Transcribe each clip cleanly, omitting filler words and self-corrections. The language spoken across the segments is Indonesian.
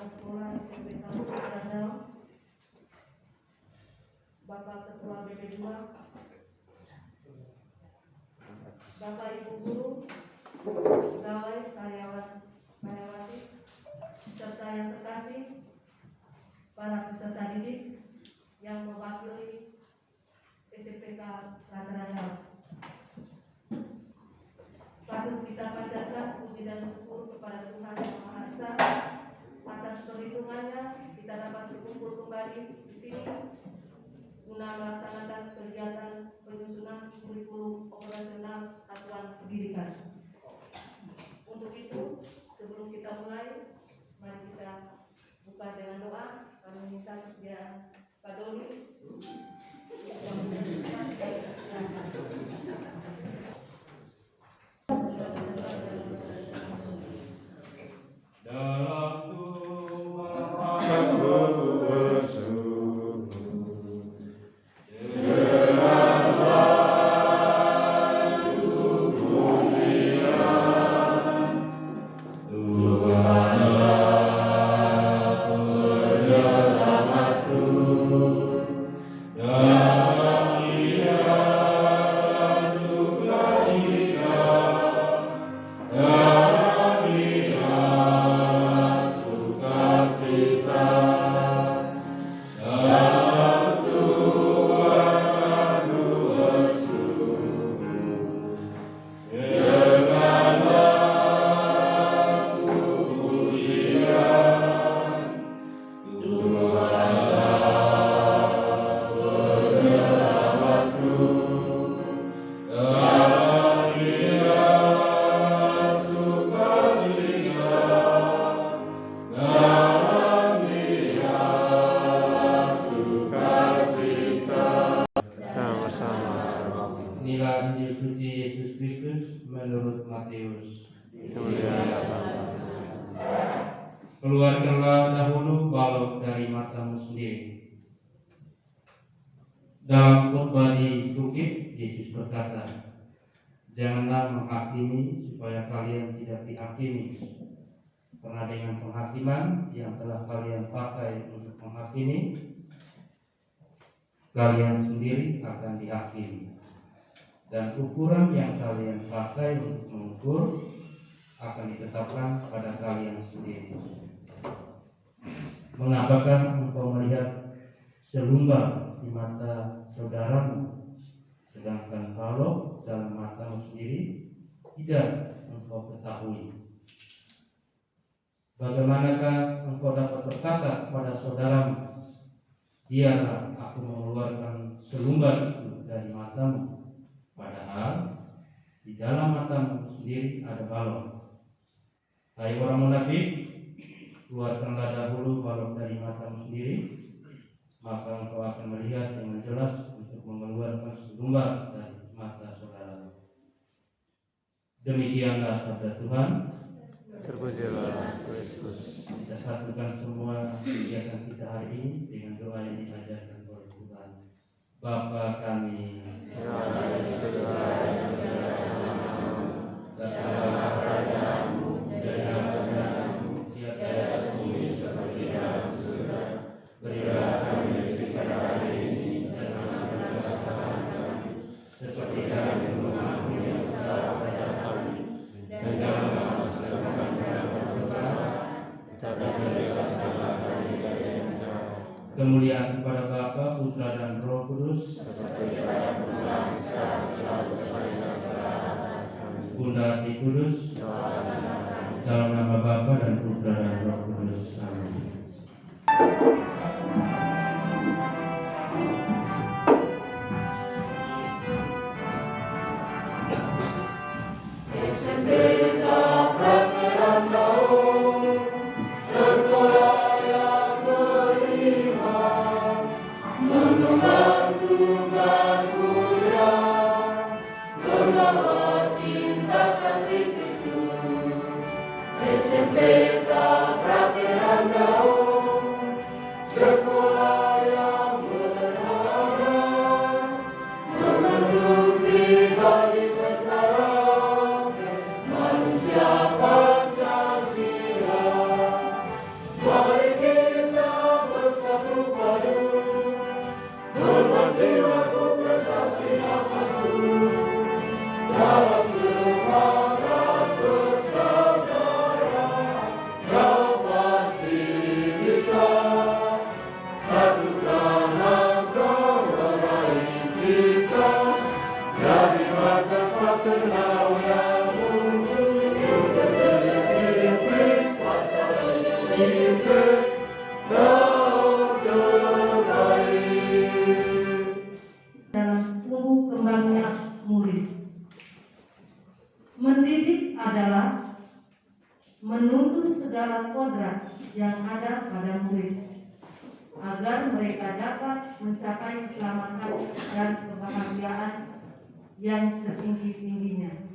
Kepala Sekolah SMP Kampung Randau, Bapak Ketua BB2, Bapak Ibu Guru, pegawai, karyawati, serta yang terkasih, para peserta didik yang mewakili SMPK Randau. Patut kita panjatkan puji dan syukur kepada Tuhan Yang Maha Esa atas perlindungannya kita dapat berkumpul kembali di sini guna melaksanakan kegiatan penyusunan kurikulum operasional satuan pendidikan. Untuk itu, sebelum kita mulai, mari kita buka dengan doa. Kami minta kesediaan Pak Doni. Dalam Tuhan aku bersungguh, dengan lagu pujian, Tuhanlah penyelamatku, dalam Dia sukacita, dalam Dia sukacita, dalam Tuhan aku bersungguh, dengan lagu pujian, Tuhanlah penyelamatku, dalam Dia sukacita, dalam Dia sukacita. Sama-sama. Inilah Injil suci Yesus Kristus menurut Matius. Keluarkanlah dahulu balok dari matamu sendiri. Dalam khotbah di bukit, Yesus berkata, janganlah menghakimi supaya kalian tidak dihakimi. Karena dengan penghakiman yang telah kalian pakai untuk menghakimi, kalian sendiri akan dihakimi. Dan ukuran yang kalian pakai untuk mengukur akan ditetapkan pada kalian sendiri. Mengapakah engkau melihat selumbar di mata saudaramu, sedangkan balok dalam matamu sendiri tidak engkau ketahui? Bagaimanakah engkau dapat berkata kepada saudaramu, biarlah aku mengeluarkan selumbar itu dari matamu, padahal di dalam matamu sendiri ada balok? Hai orang munafik, keluarkanlah dahulu balok dari matamu sendiri, maka engkau akan melihat dengan jelas untuk mengeluarkan selumbar dari mata saudaramu. Demikianlah sabda Tuhan. Terpujilah Kristus. Kita satukan semua kegiatan kita hari ini dengan doa yang diajarkan oleh Tuhan. Bapa kami Yang ada di surga, yang berdoa, dalam kerajaanmu, jadilah kehendakmu di atas bumi seperti dalam surga. Berilah kami rezeki pada hari ini, dan ampunilah kesalahan kami, seperti kami mengampuni yang bersalah kepada kami. Dan janganlah masukkan kami dalam pencobaan, tetapi bebaskanlah kami dari yang jahat. kemuliaan kepada Bapa, Putra dan Roh Kudus. Seperti pada permulaan, sekarang, selalu sampai abad. Amin. Bunda Hati Kudus, Doakanlah kami. dalam nama Bapa dan Putra dan Roh Kudus. Amin. SMPK Randau, sekolah yang beriman, mengemban tugas mulia, membawa cinta kasih Kristus. SMPK dalam tumbuh kembangnya murid. Mendidik adalah menuntun segala kodrat yang ada pada murid agar mereka dapat mencapai keselamatan dan kebahagiaan yang setinggi-tingginya.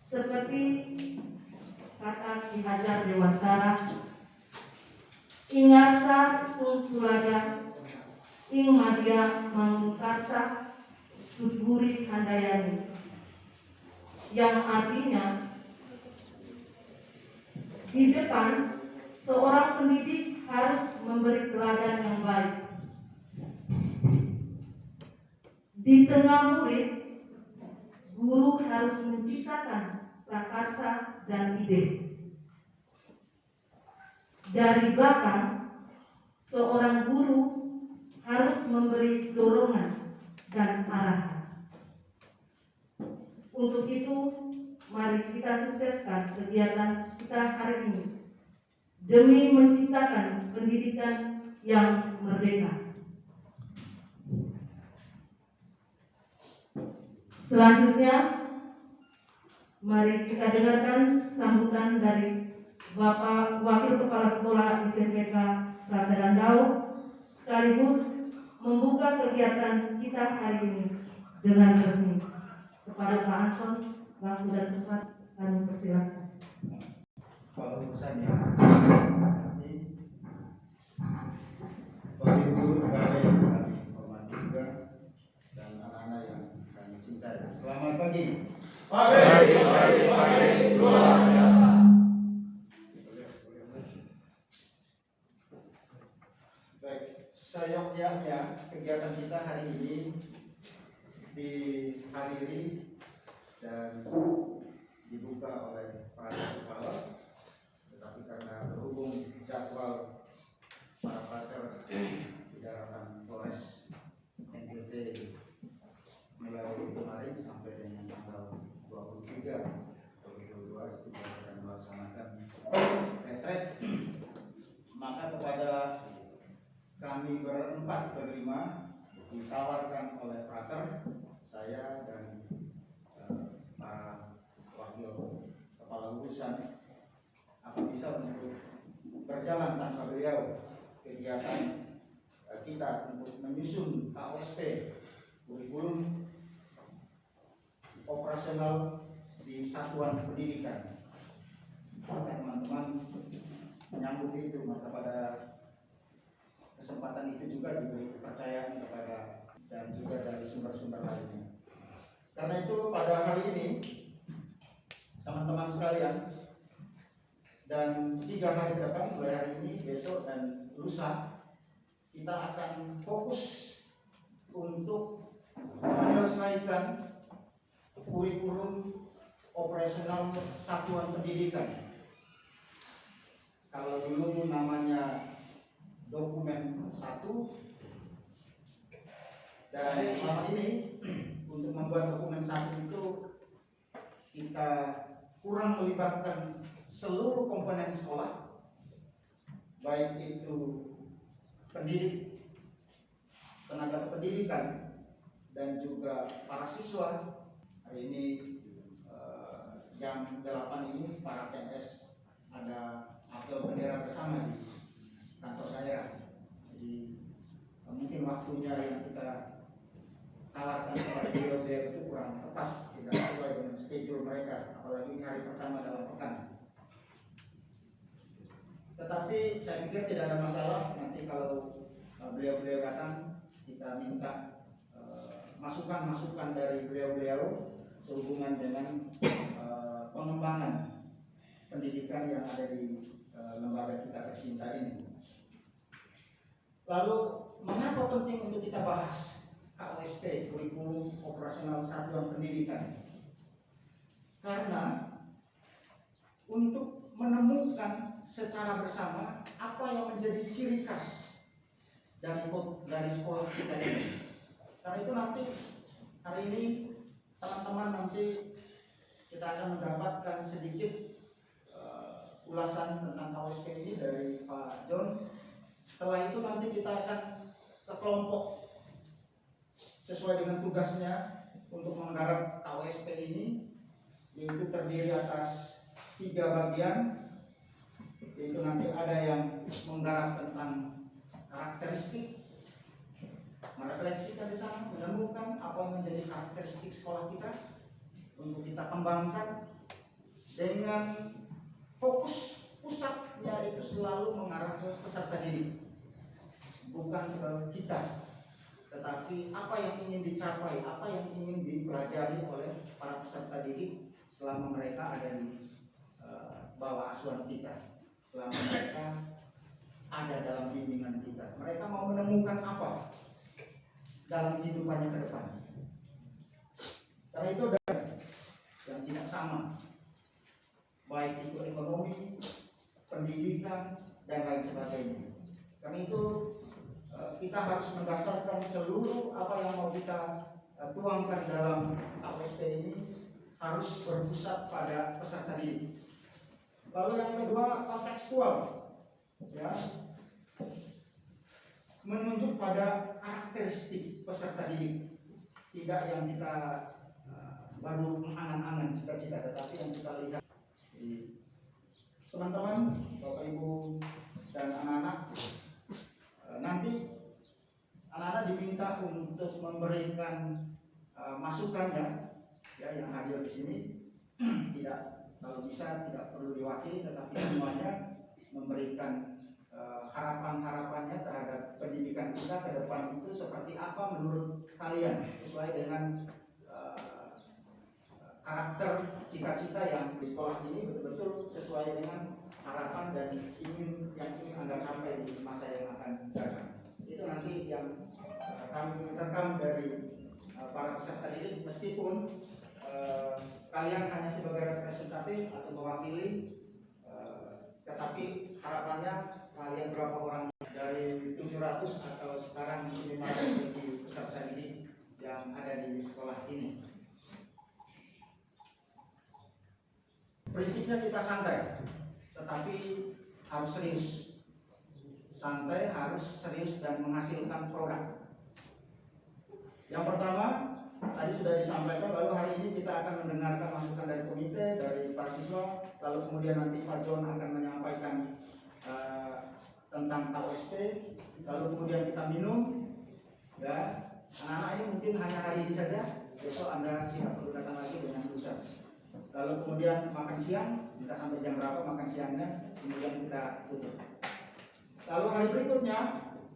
Seperti kata Ki Hajar Dewantara, ingasa sung tulada ing madia mangkasa tutburi handayani, yang artinya di depan seorang pendidik harus memberi teladan yang baik. Di tengah murid, guru harus menciptakan prakarsa dan ide. Dari belakang, seorang guru harus memberi dorongan dan arahan. Untuk itu, mari kita sukseskan kegiatan kita hari ini demi menciptakan pendidikan yang merdeka. Selanjutnya, mari kita dengarkan sambutan dari Bapak Wakil Kepala Sekolah SMPK Prateran Daud, sekaligus membuka kegiatan kita hari ini dengan resmi. Kepada Pak Anton, waktu dan tempat kami persilakan. Kalau urusannya bagi guru pegawai yang kami hormati juga dan anak-anak yang kami cintai. Selamat pagi. Pagi, luar biasa. Baik, seyogyanya kegiatan kita hari ini dihadiri dan dibuka oleh para kepala, tetapi karena berhubung jadwal para pater di daratan Polres NTT mulai kemarin sampai dengan tanggal 23 2022 itu akan melaksanakan retret, maka kepada kami berlima ditawarkan oleh pater, saya dan para wakil kepala urusan, apa bisa untuk berjalan tanpa beliau kegiatan kita untuk menyusun KOSP, kurikulum operasional di satuan pendidikan. Maka teman-teman menyambut itu, maka pada kesempatan itu juga diberi kepercayaan kepada dan juga dari sumber-sumber lainnya. Karena itu pada hari ini teman-teman sekalian, dan 3 hari ke depan, mulai hari ini, besok dan lusa, kita akan fokus untuk menyelesaikan kurikulum operasional satuan pendidikan. Kalau dulu namanya dokumen 1, dan selama ini untuk membuat dokumen 1 itu kita kurang melibatkan seluruh komponen sekolah, baik itu pendidik, tenaga pendidikan, dan juga para siswa. Hari ini jam 8 ini para PNS ada apel bendera bersama di kantor daerah. Jadi mungkin waktunya yang kita tawarkan kepada beliau itu kurang tepat, tidak sesuai dengan schedule mereka, apalagi ini hari pertama dalam pekan. Tetapi saya pikir tidak ada masalah nanti kalau beliau-beliau datang, kita minta masukan-masukan dari beliau-beliau sehubungan dengan pengembangan pendidikan yang ada di lembaga kita tercinta ini. Lalu mengapa penting untuk kita bahas KOSP, kurikulum operasional satuan pendidikan? Karena untuk menemukan secara bersama apa yang menjadi ciri khas dari sekolah kita ini. Karena itu nanti hari ini teman-teman nanti kita akan mendapatkan sedikit ulasan tentang KWSP ini dari Pak John. Setelah itu nanti kita akan ke kelompok sesuai dengan tugasnya untuk menggarap KWSP ini, yaitu terdiri atas 3 bagian, yaitu nanti ada yang menggarap tentang karakteristik, merefleksikan di sana, menemukan apa yang menjadi karakteristik sekolah kita untuk kita kembangkan dengan fokus pusatnya itu selalu mengarah ke peserta didik, bukan ke kita, tetapi apa yang ingin dicapai, apa yang ingin dipelajari oleh para peserta didik selama mereka ada di bawah asuhan kita, selama mereka ada dalam bimbingan kita. Mereka mau menemukan apa dalam kehidupannya ke depan. Karena itu ada yang tidak sama, baik itu ekonomi, pendidikan, dan lain sebagainya. Karena itu kita harus mendasarkan seluruh apa yang mau kita tuangkan dalam KWSP ini harus berpusat pada peserta didik. Lalu yang kedua, kontekstual, ya, menunjuk pada karakteristik peserta didik, tidak yang kita baru mengangan-angan cita-cita, tetapi yang kita lihat. Teman-teman, Bapak Ibu dan anak-anak, nanti anak-anak diminta untuk memberikan masukannya, ya, yang hadir di sini. Tidak, kalau bisa tidak perlu diwakili, tetapi semuanya memberikan harapan-harapannya terhadap pendidikan kita ke depan itu seperti apa menurut kalian, sesuai dengan karakter cita-cita yang di sekolah ini betul-betul sesuai dengan harapan dan yang ingin Anda capai di masa yang akan datang. Itu nanti yang kami rekam dari para peserta didik, meskipun kalian hanya sebagai representatif atau mewakili, tetapi harapannya kalian berapa orang dari 700 atau sekarang 500 lebih peserta didik yang ada di sekolah ini. Prinsipnya kita santai, tetapi harus serius. Santai, harus serius, dan menghasilkan produk. Yang pertama, tadi sudah disampaikan, lalu hari ini kita akan mendengarkan masukan dari komite, dari para siswa, lalu kemudian nanti Pak John akan menyampaikan tentang KWSP, lalu kemudian kita minum, ya. Anak-anak ini mungkin hanya hari ini saja, besok Anda tidak perlu datang lagi dengan lusa. Lalu kemudian makan siang, kita sampai jam berapa makan siangnya, kemudian kita tutup. Lalu hari berikutnya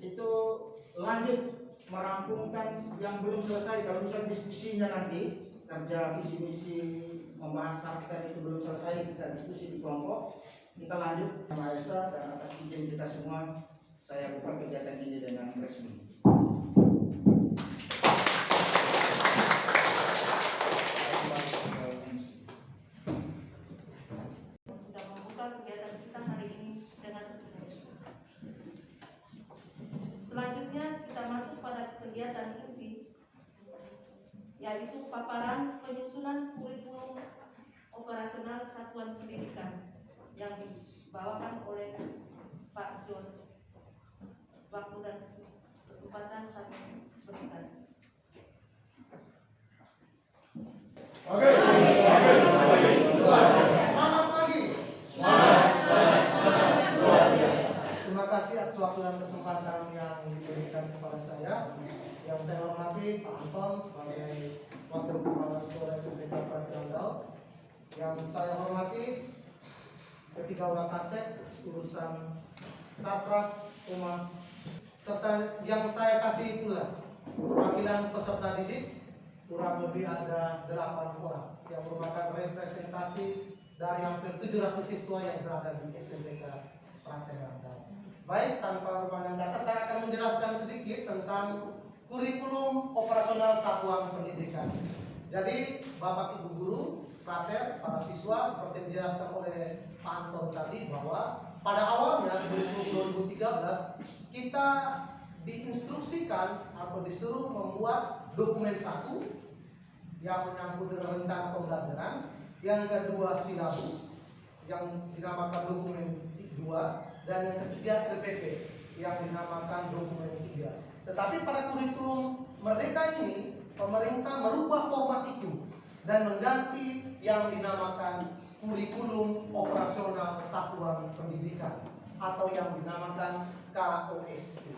itu lanjut merampungkan yang belum selesai. Kalau misalnya diskusinya nanti kerja visi misi membahas karakter itu belum selesai, kita diskusi di kelompok, kita lanjut. Sama Esa dan atas izin kita semua, saya buka kegiatan ini dengan resmi. Sudah membuka kegiatan kita hari ini dengan resmi. Selanjutnya kita masuk pada kegiatan inti, yaitu paparan penyusunan kurikulum operasional satuan pendidikan yang dibawakan oleh Pak John. Waktu dan kesempatan kami berikan. Selamat pagi. Terima kasih atas waktu dan kesempatan yang diberikan kepada saya. Yang saya hormati Pak Anton sebagai Wakil Kepala Sekolah SMPK Pratirandau. Yang saya hormati ketiga Wakasek urusan Satras, Humas, serta yang saya kasih pula perwakilan peserta didik, kurang lebih ada 8 orang yang merupakan representasi dari hampir 700 siswa yang berada di SMPK Pratirandau. Baik, tanpa berpanjang kata, saya akan menjelaskan sedikit tentang kurikulum operasional satuan pendidikan. Jadi, Bapak Ibu guru, prater, para siswa, seperti dijelaskan oleh Pak Anton tadi, bahwa pada awalnya kurikulum 2013 kita diinstruksikan atau disuruh membuat dokumen 1 yang menyangkut dengan rencana pembelajaran, yang kedua silabus, yang dinamakan dokumen 2, dan yang ketiga RPP yang dinamakan dokumen 3. Tetapi pada kurikulum Merdeka ini pemerintah merubah format itu dan mengganti yang dinamakan kurikulum operasional satuan pendidikan atau yang dinamakan KOSP.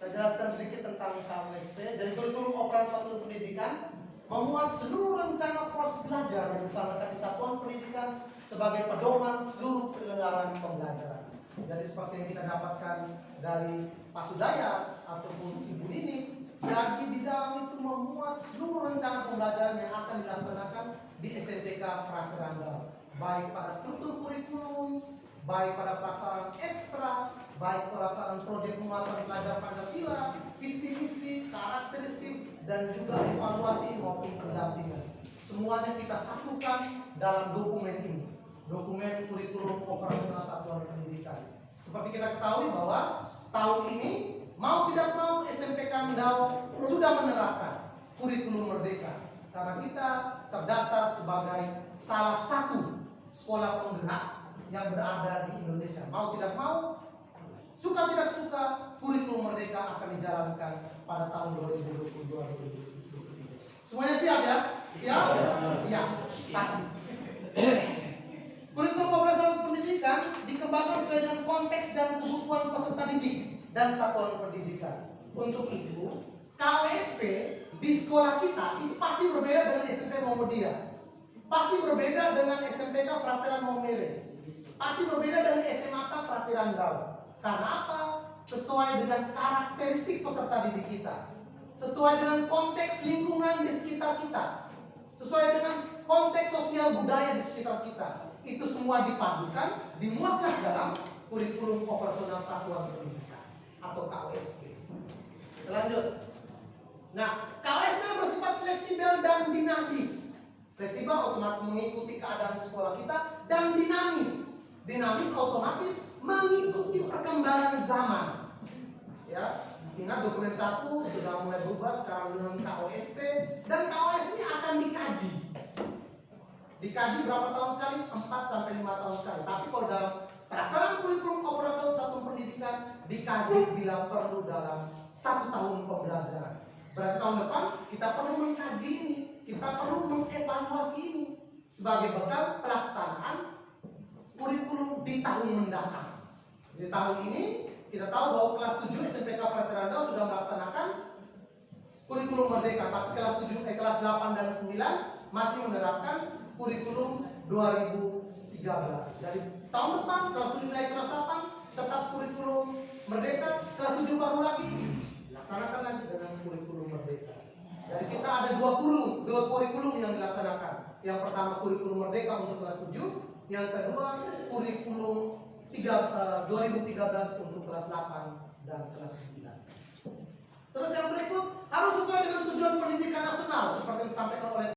Saya jelaskan sedikit tentang KOSP. Jadi kurikulum operasional satuan pendidikan memuat seluruh rencana proses belajar yang dilaksanakan di satuan pendidikan sebagai pedoman seluruh penyelenggaraan pembelajaran. Jadi seperti yang kita dapatkan dari Pak Sudayat ataupun Ibu Nini, jadi di dalam itu memuat seluruh rencana pembelajaran yang akan dilaksanakan di SMPK Frater Randau, baik pada struktur kurikulum, baik pada pelaksanaan ekstra, baik pelaksanaan proyek penguatan pelajaran Pancasila, visi misi, karakteristik, dan juga evaluasi maupun pendampingan. Semuanya kita satukan dalam dokumen ini, dokumen kurikulum operasional satuan pendidikan. Seperti kita ketahui bahwa tahun ini mau tidak mau SMPK Randau sudah menerapkan kurikulum Merdeka karena kita terdaftar sebagai salah satu sekolah penggerak yang berada di Indonesia. Mau tidak mau, suka tidak suka, kurikulum Merdeka akan dijalankan pada tahun 2022-2023. Semuanya siap ya? Siap? Siap. Pasti. Kurikulum operasional pendidikan dikembangkan sesuai dengan konteks dan kebutuhan peserta didik dan satuan pendidikan. Untuk itu, KOSP di sekolah kita itu pasti berbeda dengan SMP Muhammadiyah, pasti berbeda dengan SMPK Frateran Maumere, pasti berbeda dengan SMAK Frater Randau. Karena apa? Sesuai dengan karakteristik peserta didik kita, sesuai dengan konteks lingkungan di sekitar kita, sesuai dengan konteks sosial budaya di sekitar kita. Itu semua dipadukan, dimuatkan dalam kurikulum operasional satuan pendidikan atau KOSP. Kita lanjut. Nah, KOSP bersifat fleksibel dan dinamis. Fleksibel otomatis mengikuti keadaan sekolah kita, dan dinamis. Dinamis otomatis mengikuti perkembangan zaman. Ya, ingat dokumen 1 sudah mulai berubah sekarang dengan KOSP, dan KOSP akan dikaji. Dikaji berapa tahun sekali? 4 sampai 5 tahun sekali. Tapi kalau dalam pelaksanaan kurikulum operasional satuan pendidikan dikaji bila perlu dalam 1 tahun pembelajaran. Berarti tahun depan kita perlu mengkaji ini, kita perlu mengevaluasi ini sebagai bekal pelaksanaan kurikulum di tahun mendatang. Di tahun ini kita tahu bahwa kelas 7 SMPK Frater Randau sudah melaksanakan kurikulum Merdeka, tapi kelas 8 dan 9 masih menerapkan kurikulum 2013. Jadi tahun depan kelas 7 naik kelas 8 tetap kurikulum Merdeka, kelas 7 baru lagi laksanakan lagi dengan kurikulum Merdeka. Jadi kita ada dua kurikulum yang dilaksanakan. Yang pertama kurikulum Merdeka untuk kelas 7, yang kedua kurikulum 2013 untuk kelas 8 dan kelas 9. Terus yang berikut harus sesuai dengan tujuan pendidikan nasional seperti yang disampaikan oleh